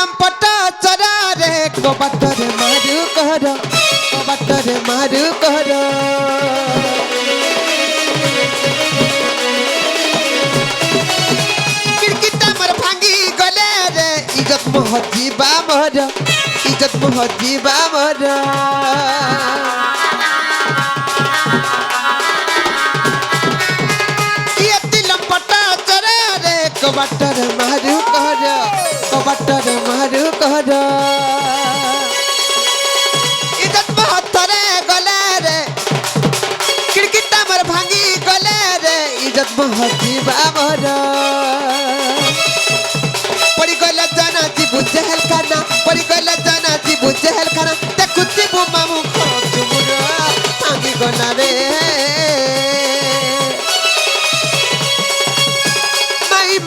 ଲମ୍ପଟ ଚରାରେ କବାଟରେ ମାରୁ କର କବାଟରେ ମାରୁ କର ଖିड़କିଟା ମୋର ଭାଙ୍ଗି ଗଲେ ରେ ଇଜ୍ଜତ ମୋ ହଜିବା ମୋର ଇଜ୍ଜତ ମୋ ହଜିବା ମୋର कबाटर मारू कर कबाटर मारू कर इज्जत महत्तरे गले रे खिड़कीटा मोर भांगी गले रे इज्जत महत्तीबा मोर पड़ी गले जाना जी बुझे हलकाना पड़ी गले जाना जी बुझे हलकाना देखुती बु मामू खो तुमरा भांगी गना रे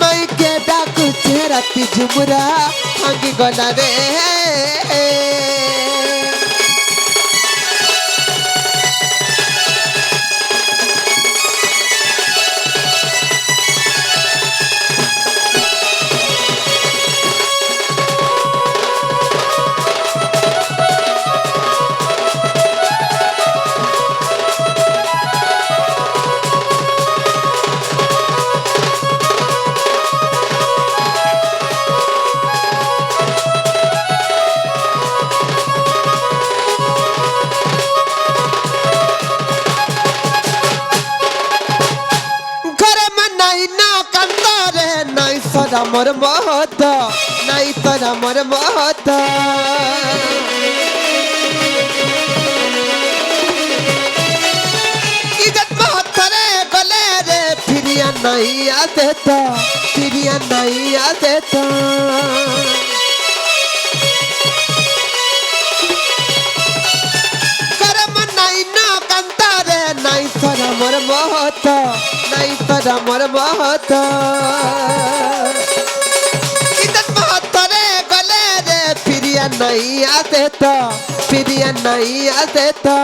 माई के डाकू राती झुमरा भांगी गला रे मोर महत नाई तोरा मोर महत इज्जत महत रे गले रे फिरिया नहीं आते तो फिरिया नहीं आते तो करम नहीं ना कंता रे नाई तोरा मोर महत नाई तोरा मोर महत नहीं आते तो फिरिया नहीं आते तो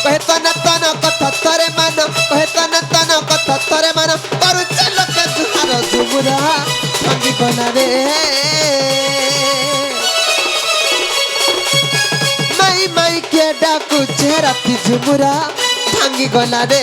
कहता न तन कथा तोरे मन कहता न तन कथा तोरे मन करू चलो के जुहार झुमुरा भांगी गला रे माई माई के डाकू राती झुमुरा भांगी गला रे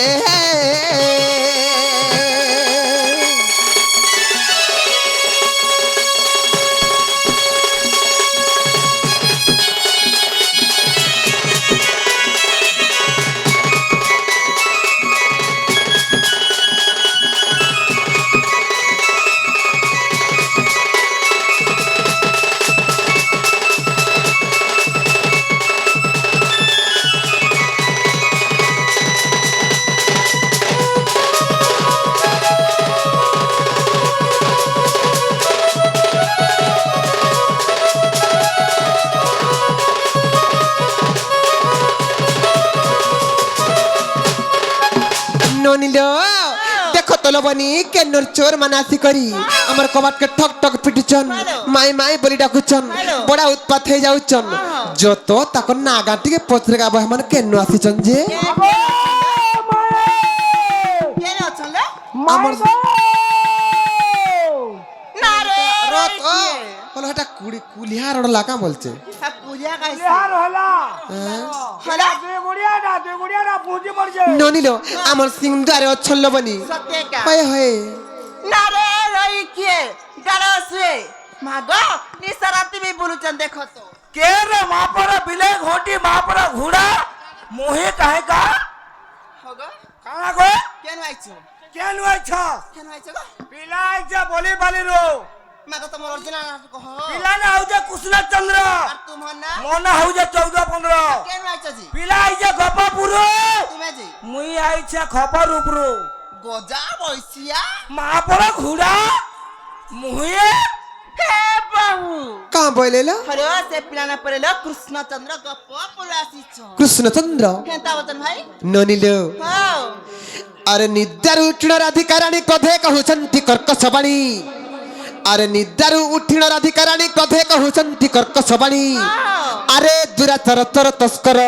देखो तो लबनी के नर चोर मनासी करी हमर कबाट के ठक ठक पिटचन माई माई बोली डाकुचन बड़ा उत्पात हे जाउचन जो तो ताको नागाटी के पत्रे का बहमन के नो आसीचन जे के न चल हमर ना रे रत হলো এটা কুড়ি কুলিহার ওড়লা কা বলছে সব কুলিয়া কাইছে কুলিহার হলা হলা দে গুড়িয়া না পুঁজি পড়ছে ননিলো আমার সিংদারে অছল্ল বনি সত্যি হয় হয় না রে রই কে গারসে মাগো নিসারাতি মে বলুচন দেখো তো কে রে মাপরা বিলে ঘটি মাপরা ঘোড়া মোহে কাহে কা হগো কানা গো কেন আইছো কেন আইছো গো বিলাই যা বলি বালি রো माता तो मोर ओरिजिनल कह पिला ना हो जा कुशला चंद्र और तुम ना मोना हो जा 14 15 केन आइछ जी पिला आई जा गपापुर तुमे जी मुई आइछ खपरपुर गजा बइसिया महापरा घुड़ा मुहे हे बाबू का बोलेला अरे से पिला ना परेला कृष्ण चंद्र गपापुर आसीछ कृष्ण चंद्र केनता वचन भाई ननिलो हां अरे निद्दार उठणार अधिकाराणी कथे कहउछंती कर्कश बाणी अरे निद्दारू उठिण राधिकाराणी कथे कहउछंती कर्कश बाणी अरे दुराचार तर तस्कर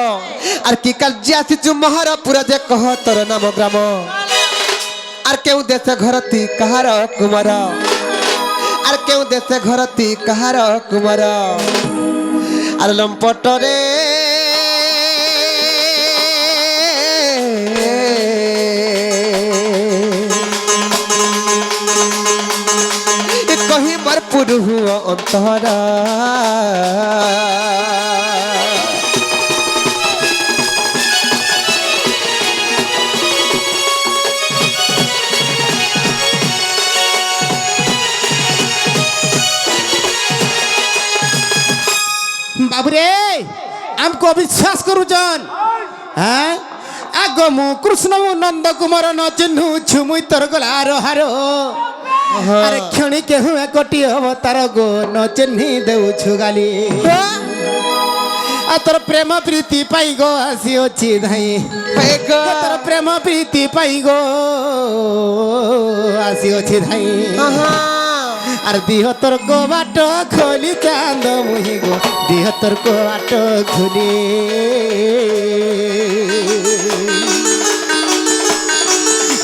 आर की କାର୍ଯ୍ୟ ଆସିଛୁ ମହାରପୁର ଯେ କହ ତୋର ନାମ ଗ୍ରାମ आर केउ देश घरती कहार कुमार আর কেউ দেশে ঘরতি কাহার কুমার আর লম্পটরে কহিবার পুরুষ অন্তরা বাবুরে আমকো বিশ্বাস করুছন হ্যাঁ আগ মু কৃষ্ণ নন্দ কুমার ন চিহ্নু ছুমুই তোর গলার হার আরে ক্ষণি কেহু একটি অবতার গো ন চিহ্নি দেউছু গালি আর তোর প্রেম প্রীতি পাই গো আসি অছি ধাই তোর প্রেম প্রীতি পাই গো আসি অছি ধাই আর দিহ তোর কবাট খোলি চাঁদ মুহি গো দিহ তোর কবাট খুলি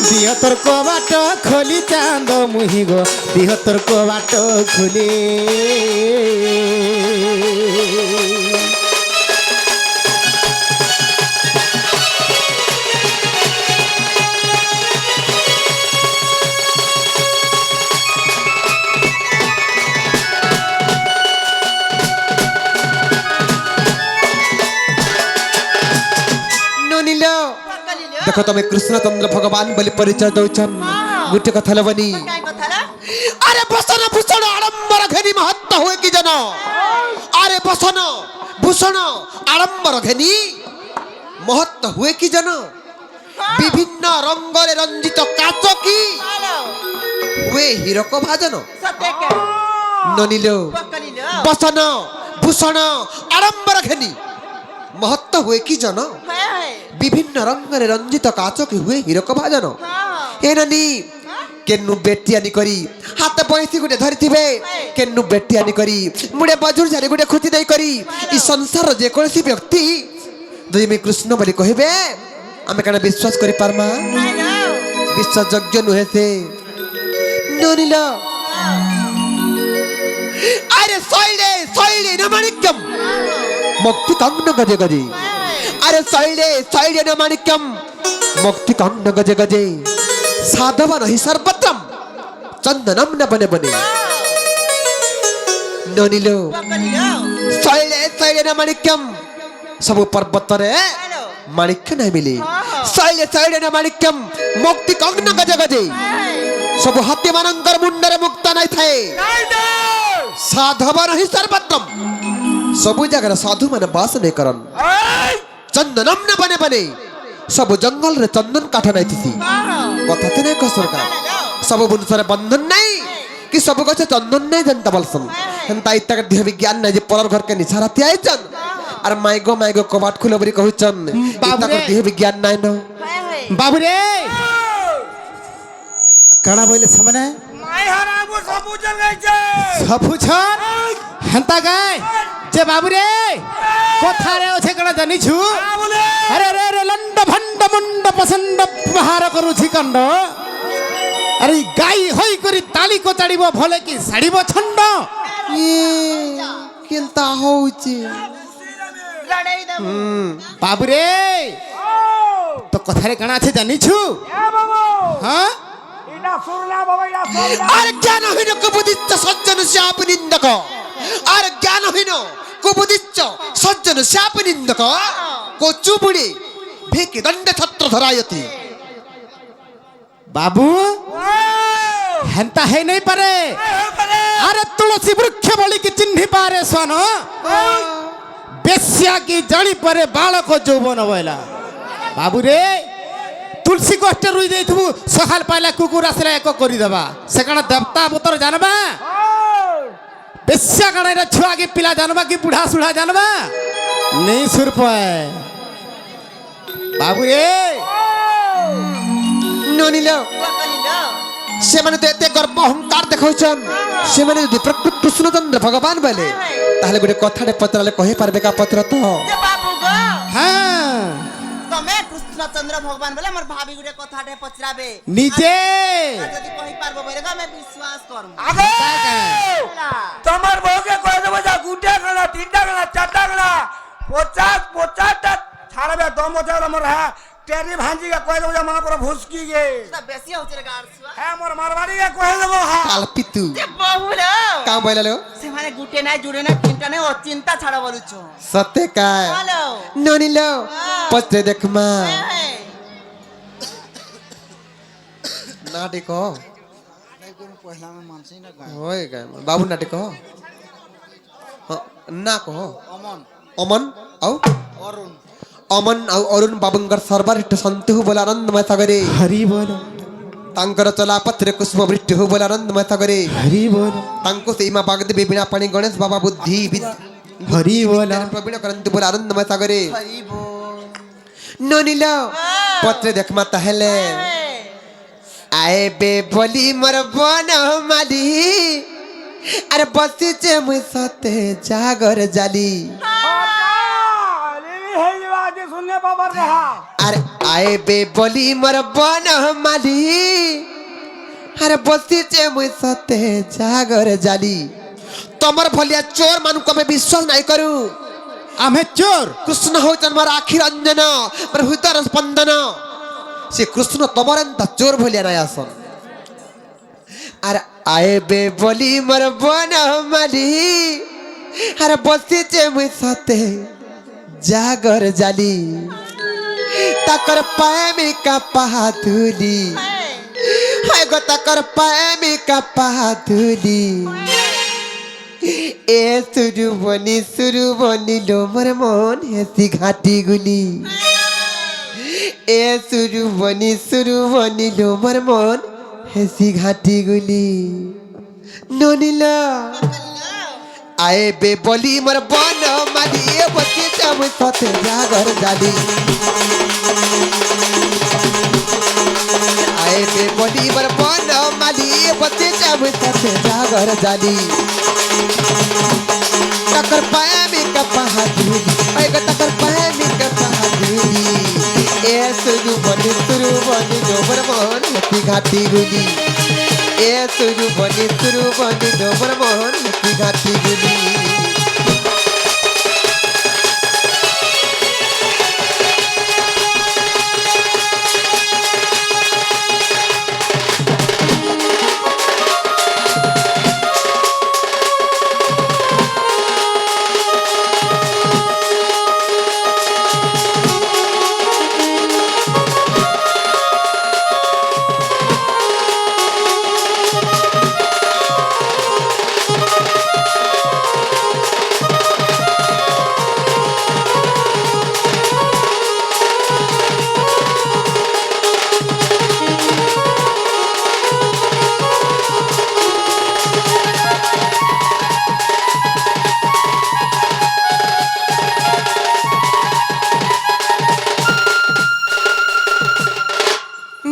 দিহ তোর কবাট খোলি চাঁদ মুহি গো দিহ তোর কবাট খুলি দেখো তুমি কৃষ্ণচন্দ্র ভগবান বলে পরিচয় দৌছন গোটে কথা লবনি আরে বসন ভূষণ আড়ম্বর ঘেনি মহত্ব হুয়ে কি জন আরে বসন ভূষণ আড়ম্বর ঘেনি মহত্ব হুয়ে কি জন বিভিন্ন রঙ্গরে রঞ্জিত কাচ কি হুয়ে হীরক ভাজন ননিল বসন ভূষণ আড়ম্বর ঘেনি মহত্ব হুয়ে কি জন বিভিন্ন রঙরে রঞ্জিত কাচকি হুয়ে হীরক ভাজন এ নানি কেনু বেটিয়ানি করি হাতে বয়সী গুটে ধরিথিবে কেনু বেটিয়ানি করি মুড়ে বজুর ঝাড়ি গুটে খুঁটি দেই করি ই সংসার যে কোনসি ব্যক্তি যদি আমি কৃষ্ণ বলি কহিবে আমি কেন বিশ্বাস করি পারমা বিশ্বাসযোগ্য নুহে সে ননিল আরে শৈলে শৈলে নমাণিক্যম মুক্তি কাঙ্গ গজে গজে আরে শৈলে নমাণিক্যম মুক্তি কাঙ্গ গজে গজে সাধব নহি সর্বত্রম চন্দনম ন বনে বনে ননিল শৈলে নমাণিক্যম সবু পর্বতরে মাণিক্য নাই মিলে শৈলে নমাণিক্যম মুক্তি কাঙ্গ গজে গজে সবু হাতি মানঙ্কর মুন্ডরে মুক্ত নাই থাকে সাধব নহি সর্বত্রম सबु जगह साधु मन बास नहीं करन चंदनम न बने बने सब जंगल रे चंदन काठ नहीं थी कथा ते नहीं कसर का सब मनुष्य बंधन नहीं कि सब गछ चंदन नहीं जनता बलसन हंता इत्ता के देह विज्ञान नहीं जे परर घर के निछारा त्याय चन और माइगो कबाट खुलो बरी कहू चन इत्ता के देह विज्ञान नहीं न बाबू रे कणा बोले सामने माय हराबो सबु जल गई छे सबु छन हंता गाय जे बाबू रे कोथा रे ओछे कणा जानि छु अरे रे रे लंड भंड मुंड पसंद बहार करू छि कंड अरे गाई होई करी ताली को चढ़ीबो भले की साड़ीबो छंड ये केलता होउची लड़ाई दे बाबू रे तो कोथा रे कणा छे जानि छु ए बाबू हां इना सुरला बाबा इना सुरला अरे ज्ञान हिन कुबुदिच्च सज्जन शाप निंदक अरे ज्ञान हिन कुबुदिच्च सज्जन शाप निंदक कोचुबुड़ी भेके दंड छत्र धरायति बाबू हेंता है नहीं पारे अरे तुलसी वृक्ष बोली की चिन्हि पारे सोन बेस्या की जड़ी परे बालक जौवन बोला बाबू रे तुलसी कष्ट रुई देथबु सखाल पाइला कुकुर आसले एको करि देबा से कण देवता बुतर जानबा बेस्या कण रे छुआ के पिला जानबा कि बुढ़ा सुढ़ा जानबा नहीं सुर पाए बाबू रे ननिलो से माने एते गर्व अहंकार देखाउछन से माने यदि प्रकृत कृष्णचंद्र भगवान बोले ताहले गुटे कथाटे पत्रले कहि पारबे का पत्र तो जे बाबू गो हां तमे कृष्ण কৃষ্ণচন্দ্র ভগবান বলে আমার ভাবি গুটে কথাটে পচরাবে নিজে আর যদি কই পারবো বলে আমি বিশ্বাস করব আগে তোমার বউকে কয়ে দেবো যা গুটে গেলা 3টা গেলা 4টা গেলা 50টা ছাড়বে দম বছর আমার হ্যাঁ টেরি ভাঞ্জিকে কয়ে দেবো যে মা পুরো ভুসকি গে এটা বেশি হচ্ছে রে গাড়ছুয়া হ্যাঁ মোর মারবাড়িকে কয়ে দেবো হ্যাঁ কালপিতু যে বহুলো কাম বইলালো সেমানে গুটে নাই জুড়ে নাই চিন্তা নাই ও চিন্তা ছাড়া বলুছ সত্যি কায় বলো ননিলো পত্রে দেখ মা হ্যাঁ নাটে কহ ওই গায় বাবু নাটে কহ না কহ অমন আও অমন ଆଉ ଅରୁଣ ବାବୁଙ୍କର ସର୍ବାରିଷ୍ଟ ଶାନ୍ତି ହଉ ବୋଲେ ଆନନ୍ଦମୟ ସାଗରେ হরি বল ତାଙ୍କର ଚଲାପଥରେ କୁସୁମ ବୃଷ୍ଟି ହଉ ବୋଲେ ଆନନ୍ଦମୟ ସାଗରେ হরি ବଲ ତାଙ୍କୁ ସେଇ ମା ବାଗଦେବୀ ବୀଣା ପାଣି ଗଣେଶ ବାବା ବୁଦ୍ଧି হরি বল ପ୍ରବୀଣ କରନ୍ତୁ ବୋଲେ ଆନନ୍ଦମୟ ସାଗରେ ହରି ବୋଲ ନନିଲ ପତ୍ରେ ଦେଖମା ତାହେଲେ ଆଏବେ ବୋଲି ମୋର ବନ ମାଲି ଆରେ ବସିଛେ ମୁଇଁ ସତେ ଜାଗର ଜାଲି सुनने बाबर रहा আরে আইবে বলি মোর বন মালি আরে বসিছে মুই সতে জাগর জালি তোমার ভলিয়া চোর মানুষ আমি বিশ্বাস নাই করু আমি চোর কৃষ্ণ হইছেন মোর আখি রঞ্জন মোর হৃদয় স্পন্দন সে কৃষ্ণ তোমার এন্তা চোর ভলিয়া নাই আসন আর আইবে বলি মোর বন মালি আরে বসিছে মুই সতে জাগর জালি তাকর প্রেমিকা পাহাতুলি হয় গো তাকর প্রেমিকা পাহাতুলি এ সুরু বনিল মোর মন হেসি ঘাটি গুলি এ সুরু বনিল মোর মন হেসি ঘাটি গুলি ননিলা আইবে বলি মোর বন মালি বসিছে মুই সতে জাগর জালি আইবে বলি মোর বন মালি বসিছে মুই সতে জাগর জালি তকর প্রেমিকা পাহাতুলি ওই গো তকর প্রেমিকা পাহাতুলি এ সুরু বনি মোর মন হেসি ঘাটি গুলি এ সুরু বনি মোর মন হেসি ঘাটি গুলি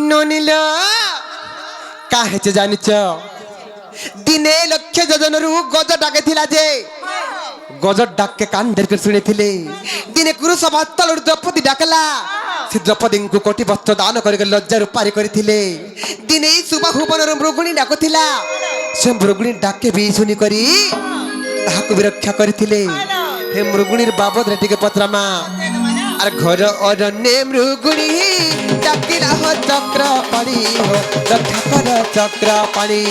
ননিল কাহেছে জানিছ দিনে লক্ষ যোজনরু গজ ডাকেছিলা যে গজ ডাকে কান ধরে শুনেছিলে দিনে কুরুষ ভাতলুর দ্রৌপদী ডাকলা সে দ্রৌপদীଙ୍କୁ কোটি বস্ত্র দান করে লজ্জা রূপারি করিଥିଲେ দিনে সুবাহু বনর মৃগুণী ডাকুଥିଲା সে মৃগুণী ডাকে বি শুনি করি তাহাକୁ ବି ରକ୍ଷା କରିଥିଲେ হে মৃগুণীর বাবদরে টিকে পত্রামা আর ঘর অরণ্যে মৃগুণী ডাকিলা হো চক্র পাড়ি হো রক্ষা কর চক্র পাড়ি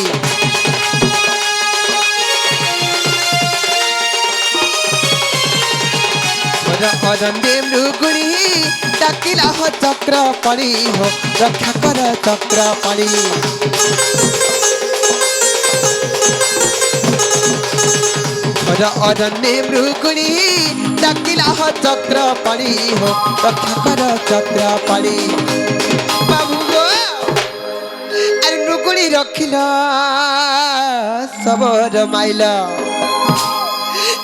ঘর অরণ্যে মৃগুণী ডাকিলা হো চক্র পাড়ি হো রক্ষা কর চক্র পাড়ি ঘর অরণ্যে মৃগুণী ডাকিলা হো চক্র পাড়ি হো রক্ষা কর চক্র পাড়ি বাবু গো আরে মৃগুণী রখিল সবর মাইল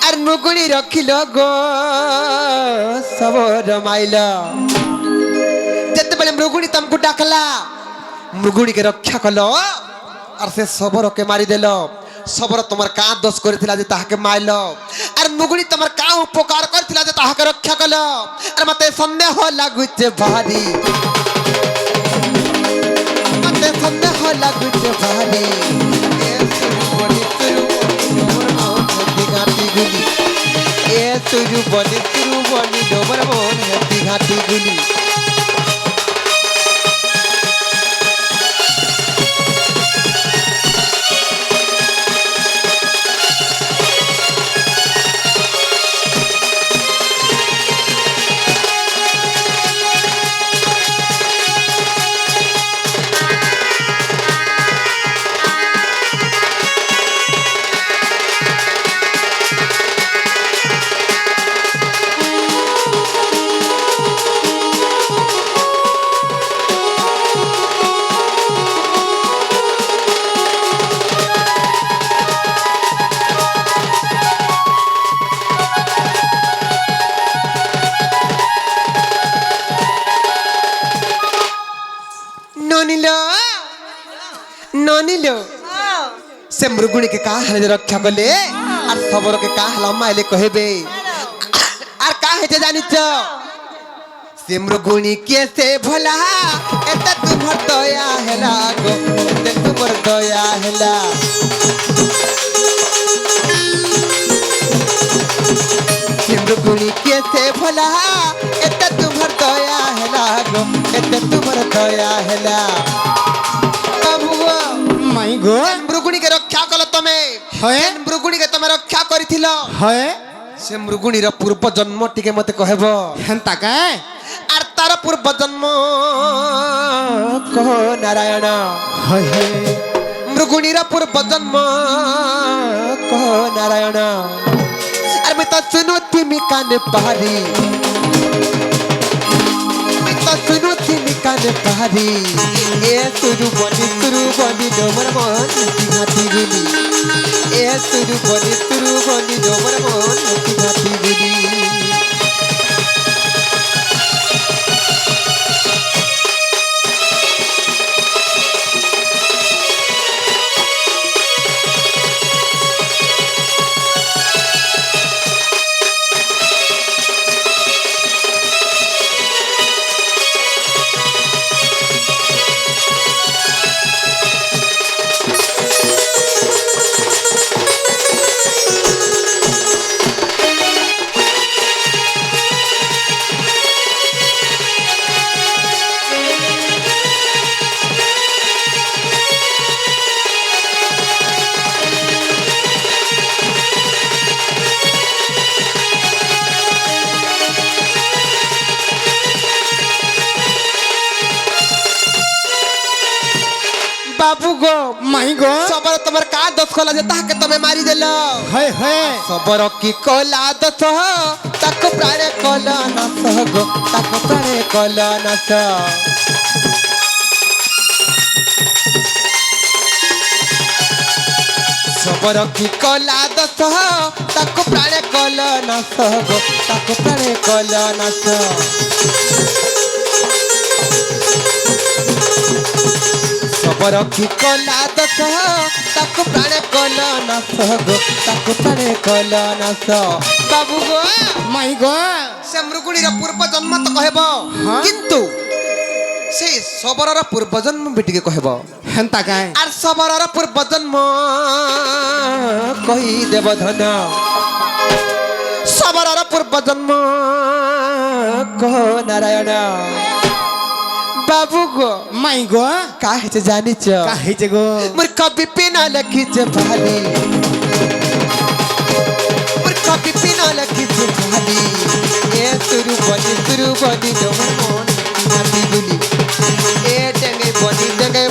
আর মৃগুণী রখিল গো সবর মাইল যেতেবেলে মৃগুণী তমকু ডাকলা মৃগুণীকে রক্ষা কল আর সে সবরকে মারিদেল সবর তোমার কা দোষ করেছিলা যে তাহাকে মাইল আর মুগুনি তোমার কা উপকার করেছিলা যে তাহাকে রক্ষা কল আর মতে সন্দেহ লাগুছে ভারী মতে সন্দেহ লাগুছে ভারী এ তুরু বনি ডোবর মন হেতি ঘাটি গুলি ननिल से मृगुणी के का हले रक्षा कले और खबर के का हला माइले कहबे और का हेते जानिच से मृगुणी के से भला एते तुमर दया हेला गो एते तुमर दया हेला से मृगुणी के से भला एते तुमर दया हेला गो एते तुमर दया हेला माई गो मृगुणी के रक्षा कल तमे मृगुणी के तमे रक्षा करिथिल से मृगुणी र पूर्व जन्म टिके मते कहबो हेंता काय आर तार पूर्व जन्म कह नारायण मृगुणी र पूर्व जन्म कह नारायण आर मैं तो सुनो तिमी काने पहाड़ी सुनु तिमी काने पहाड़ी ए सुरु बनी डोमर मन घाटी गुली ए सुरु बनी डोमर मन घाटी गुली बाबू गो माई गो सबर तुम्हार का दस कोला जे ताके तमे मारी देलो है सबर की कोला दस ताको प्राणे कोला न गो ताको प्राणे कोला न सबर की कोला दस ताको प्राणे कोला न गो ताको प्राणे कोला न सबर की कोला दस ताको प्राणे कोला नास गो ताको प्राणे कोला नास बाबू गो माई गो से मृगुणी र पूर्व जन्म तो कहबो किंतु से सबर र पूर्व जन्म बेटी के कहबो हेंता काय आर सबर र पूर्व जन्म कहि देव धन सबर र पूर्व जन्म कह नारायण बाबू गो माई गो का हेचे जानिच का हेचे गो मोर कभी पिना लखिचे भाली मोर कभी पिना लखिचे भाली ए सुरु बनी डोमर मन घाटी गुली ए डेंगे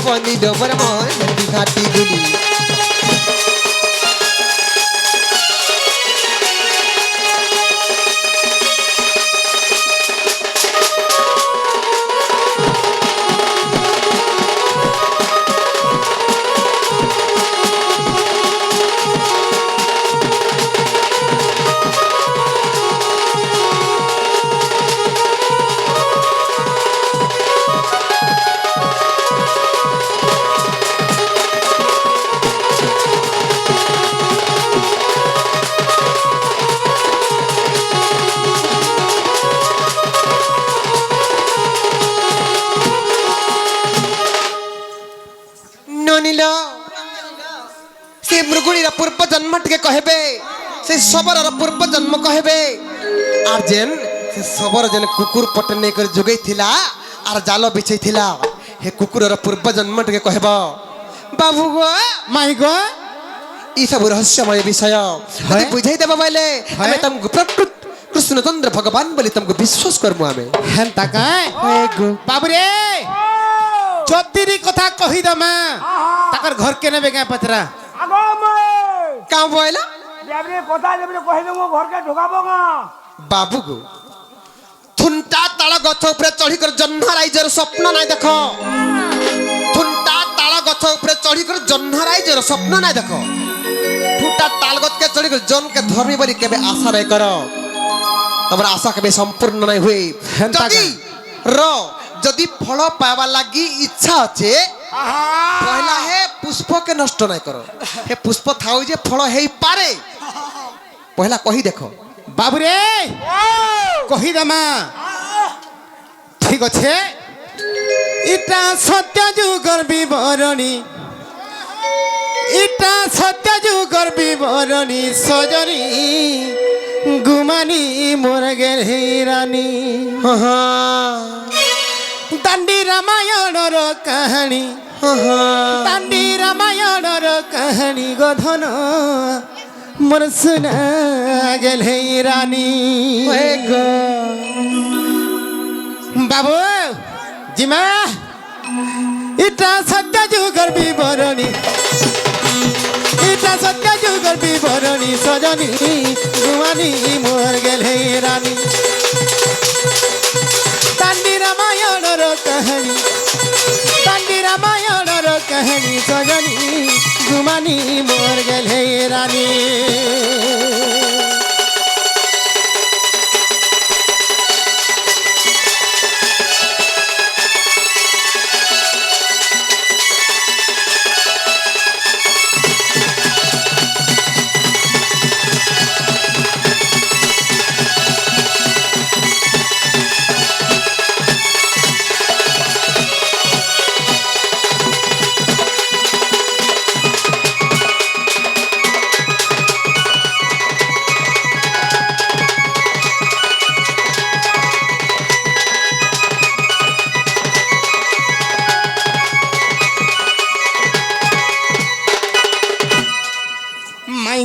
बनी डोमर मन घाटी गुली জন্ম টিকে কহেবে সেই সবরর পূর্ব জন্ম কহেবে আর যেন সে সবর যেন কুকুর পটে নেই করে যোগাই থিলা আর জাল বিছাই থিলা হে কুকুরর পূর্ব জন্ম টিকে কহেব বাবু গো মাই গো ই সব রহস্যময় বিষয় যদি বুঝাই দেব বলে আমি তমকু প্রকৃত কৃষ্ণচন্দ্র ভগবান বলি তমকু বিশ্বাস করবো আমি হেন্তা কাই হয়ে গো বাবুরে চতিরি কথা কহি দমা তাকর ঘর কে নেবে গাঁ পচরা আগো মই কাম বইলা দেবরে কথা দেবরে কই দেবো ঘরকে ঢোকাবো না বাবু গো থুনটা তাଳ গଛ ଉପରେ ଚଢିକରି ଜହ୍ନ ରାଇଜର ସ୍ୱପ୍ନ ନାଇଁ ଦେଖ থুনটা তাଳ ଗଛ ଉପରେ ଚଢିକରି ଜହ୍ନ ରାଇଜର ସ୍ୱପ୍ନ ନାଇଁ ଦେଖ ঠুটা তাল গছকে চড়িকরি জনকে ধর্মী বলি কেবে আশা নাই কর তোমার আশা কেবে সম্পূর্ণ নাই হুয়ে যদি র যদি ফল পাইবা লাগি ইচ্ছা আছে পহলা হে পুষ্পকে নষ্ট নাই কর হে পুষ্প থাও যে ফল হেই পারে পহলা কহি দেখো বাবুরে কহি দমা ঠিক আছে ইটা সত্য যুগর বিবরণী ইটা সত্য যুগর বিবরণী সজনী গুমানি মোর গেরানি দাণ্ডি রামায়ণর কাহিনী দাণ্ডি রামায়ণর কাহিনী গধন মোর শুনা গেলে রানী বাবু জিমা ইটা সত্য যুগর বিবরণী ইটা সত্য যুগর বিবরণী সজনী গুমানি মোর গেলে রানী দাণ্ডি রামায়ণর কাহিনী দাণ্ডি রামায়ণর কাহিনী সজনী গুমানি মোর গেলে রানী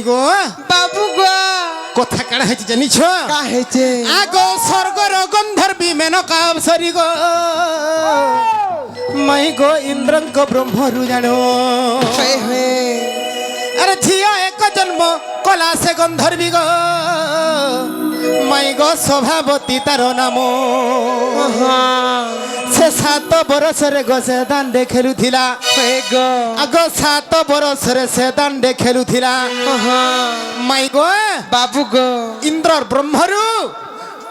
গো বাবু গো কথা কাড়া হয়েছে জানিছ কা হেছে আগো স্বর্গর গন্ধর্বী মেনকা অবসরি গো মাই গো ইন্দ্রঙ্ক ব্রহ্মরু জানো হয়ে হয়ে আরে ঝিয়া এক জন্ম কলা সে গন্ধর্বী গো মাই গো স্বভাবতী তার নাম সে 7 বরসরে গো সে দাণ্ডে খেলুথিলা হয়ে গো আগ 7 বরসরে সে দাণ্ডে খেলুথিলা মাই গো বাবু গো ইন্দ্রর ব্রহ্মরু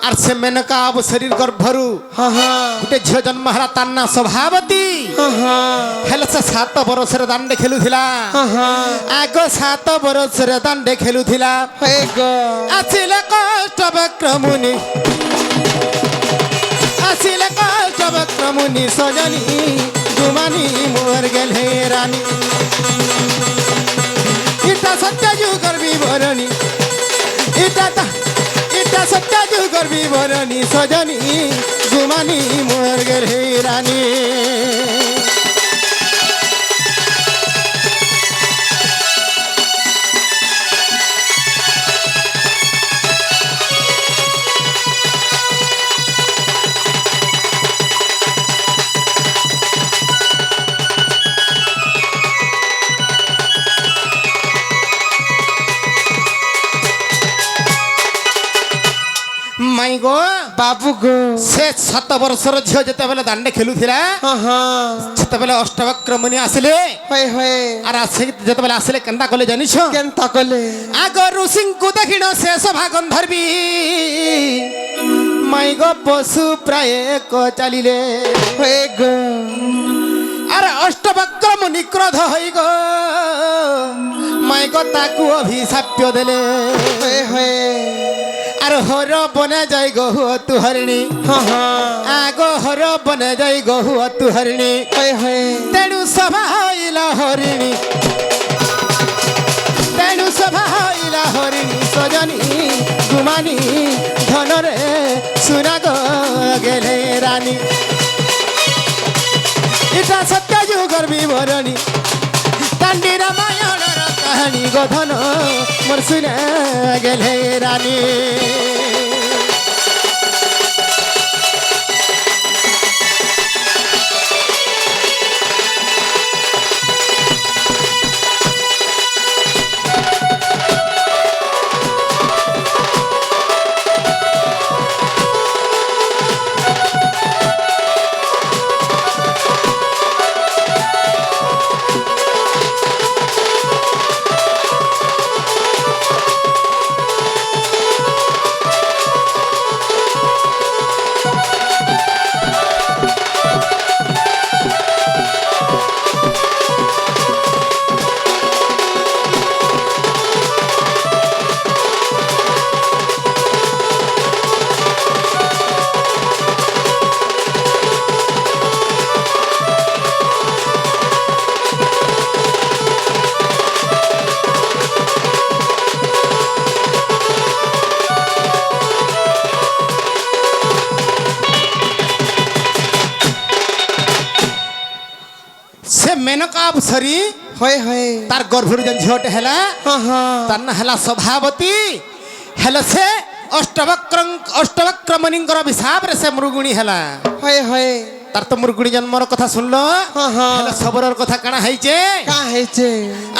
আর সে মেনকা অবসরীর গর্ভরু গোটে ঝিও জন্ম হলা তার না স্বভাবতী হেলে সে 7 বরসরে দাণ্ডে খেলুথিলা আগ 7 বরসরে দাণ্ডে খেলুথিলা হয়ে গো আসিলে কষ্ট বক্রমুনি আসিলে কষ্ট বক্রমুনি সজনী গুমানি মোর গেলে রানী ইটা সত্য যুগর বিবরণী ইটা সত্য যুগর বিবরণী সজনী গুমানি মোর গেলে রানী মাই গো বাবু গো সে 7 বর্ষর ঝিও যেতেবেলে দাণ্ডে খেলুথিলা সেতেবেলে অষ্টবক্র মুনি আসিলে হয়ে হয়ে আর আসে যেতেবেলে আসিলে কেনতা কলে জানিছ কেনতা কলে আগ ঋষিঙ্কু দেখিণ শেষ ভাগন ধরবি মাই গো পশু প্রায় এক চালিলে হয়ে গো আর অষ্টবক্র মুনি ক্রোধ হই গো মাই গো তাকু অভিশাপ্য দেলে হয়ে হয়ে আর হর বনে যাই গহু তু হরিণী আগ হর বনে যাই গহু তু হরিণী হয়ে হয়ে তেণু সভা হইল হরিণী তেণু সভা হইলা হরিণী সজনী গুমানি ধনরে সুনাগ গেলে রানী এটা সত্য যুগর বিবরণী দাণ্ডি রামায়ণর কাহিনী গোধন মোর শুনা গেলে রানী সে মেনকা অপসরী হয় হয় তার গর্ভর যে ঝিওটে হেলা হ্যাঁ হ্যাঁ তার না হেলা স্বভাবতী হেলে সে অষ্টবক্রমণীঙ্কর অভিশাপরে সে মৃগুণী হেলা হয় হয় তার তো মৃগুণী জন্মর কথা শুনলো হ্যাঁ হ্যাঁ হেলে সবরর কথা কাଣା হইছে কা হয়েছে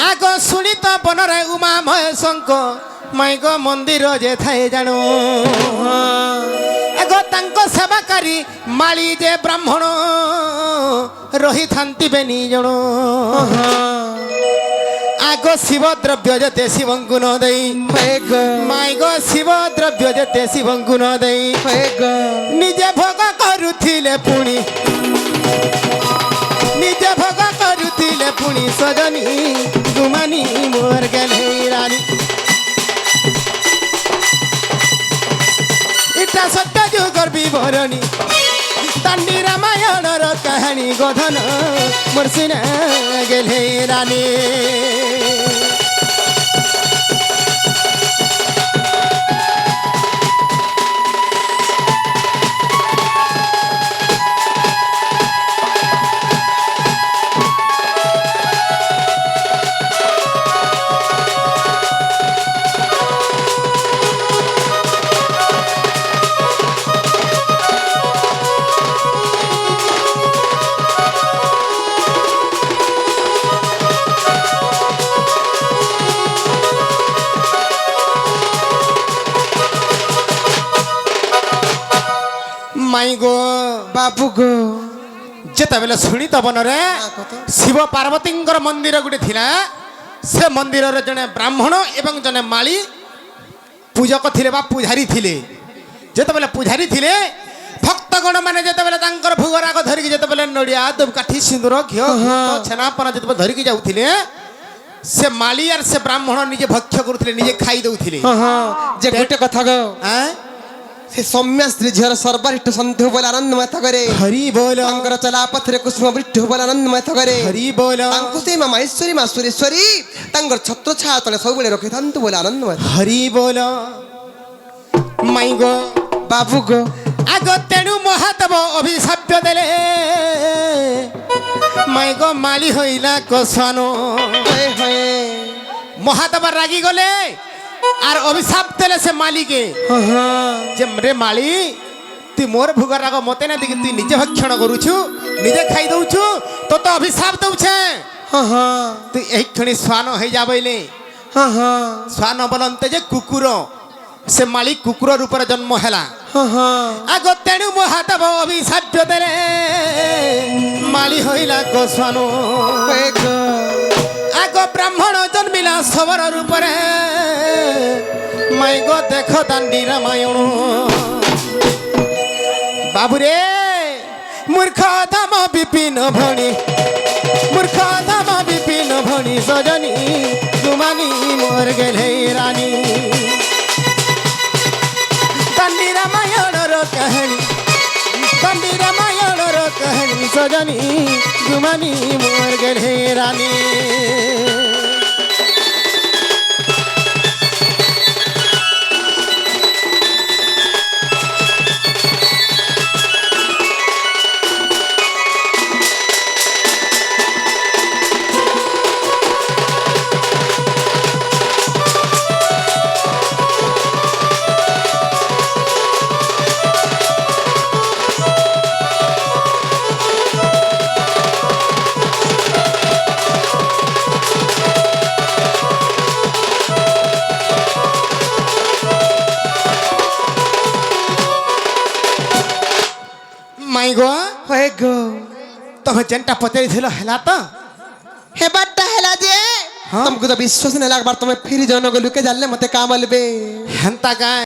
আগ শুনি তো বনরে উমা মহেশঙ্ক মাইগ মন্দির যে থাই জাণু আগ তাঙ্ক সেবাকারী মাଳି যে ব্রাহ্মণ রহিথান্তি বেনি জଣ আগ শিব দ্রব্য যেতে শিবঙ্কু ন দেই হয় গো মাইগ শিব দ্রব্য যেতে শিবঙ্কু ন দেই হয় গো নিজে ভোগ করুଥିଲେ পুଣି নিজে ভোগ করুଥିଲେ পুଣି সজনী গুমানি মোর গেলে রানী এটা সত্য যুগর বিবরণী দাণ্ডি রামায়ণর কাহিনী গোধন মোর শুনা গেলে রানী মাই গো বাবু গো যেତେବେଳେ ଶୁଣିତ ବନରେ ଶିବ ପାର୍ବତୀଙ୍କର ମନ୍ଦିର ଗୋଟେ ଥିଲା ସେ ମନ୍ଦିରରେ ଜଣେ ବ୍ରାହ୍ମଣ ଏବଂ ଜଣେ ମାଳି ପୂଜକ ଥିଲେ ବା ପୂଜାରୀ ଥିଲେ ଯେତେବେଳେ ପୂଜାରୀ ଥିଲେ ଭକ୍ତଗଣ ମାନେ ଯେତେବେଳେ ତାଙ୍କର ଭୋଗରାଗ ଧରିକି ଯେତେବେଳେ ନଡ଼ିଆ ଧୂପକାଠି ସିନ୍ଦୁର ଘିଅ ଛେନାପନା ଯେତେବେଳେ ଧରିକି ଯାଉଥିଲେ ସେ ମାଳି আর ସେ ବ୍ରାହ୍ମଣ ନିଜେ ଭକ୍ଷ୍ୟ କରୁଥିଲେ ନିଜେ ଖାଇ ଦଉଥିଲେ ହଁ ହଁ যে ଗୋଟେ কথা গো ଆଁ? ସେ ସୌମ୍ୟା ସ୍ତ୍ରୀ ଝିଅର ସର୍ବରିଷ୍ଟ ସନ୍ଧି ବୋଲେ ଆନନ୍ଦମୟ ଥକରେ ହରି ବୋଲ ତାଙ୍କର ଚଲା ପଥରେ କୁସୁମ ବୃଷ୍ଟି ବୋଲେ ଆନନ୍ଦମୟ ଥକରେ ହରି ବୋଲ ତାଙ୍କୁ ସେ ମା ମାହେଶ୍ୱରୀ ମା ସୁରେଶ୍ୱରୀ ତାଙ୍କର ଛତ୍ର ଛାୟା ତଳେ ସବୁବେଳେ ରଖିଥାନ୍ତୁ ବୋଲେ ଆନନ୍ଦମୟ ହରି ବୋଲ ମାଇ ଗো ବାବୁ ଗো ଆଗ ତେଣୁ ମହାଦେବ ଅଭିଶାପ ଦେଲେ ମାଇ ଗো ମାଳି ହଇଲା କସାନ হয় হয় মহাদেব রাগি গলে আর অভিশাপ দেলে সে মালিকে হ্যাঁ হ্যাঁ যে রে মালি তুই মোর ভোগ রাগ মতে না দেখি তুই নিজে ভক্ষণ করুছু নিজে খাই দউছু তো তো অভিশাপ দউছে হ্যাঁ হ্যাঁ তুই এই ক্ষণি শ্বান হয়ে যা বইলে হ্যাঁ হ্যাঁ শ্বান বলন্তে যে কুকুর সে মালি কুকুর রূপে জন্ম হেলা হ্যাঁ হ্যাঁ আগ তেণু মহাদেব অভিশাপ দেলে মালি হইলা গোস্বানু হয় গো আগ ব্রাহ্মণ জন্মিলা সবর রূপরে মাই গো দেখ দাণ্ডি রামায়ণ বাবুরে মূর্খ ধাম বিপিন ভণি মূর্খ ধাম বিপিন ভণি সজনী গুমানি মোর গেলে রানী দাণ্ডি রামায়ণর কাহিনী দাণ্ডি রামায়ণর কাহিনী সজনী গুমানি মোর গেলে রানী মাই গো হয়ে গো তুমি যেনটা পচারিছিল হেলা তো হেবারটা হেলা যে হ্যাঁ? तुमको तो विश्वास नहीं लग बार तुम्हें फिर जानो को लुके जाले मते काम अलबे হেন্তা গায়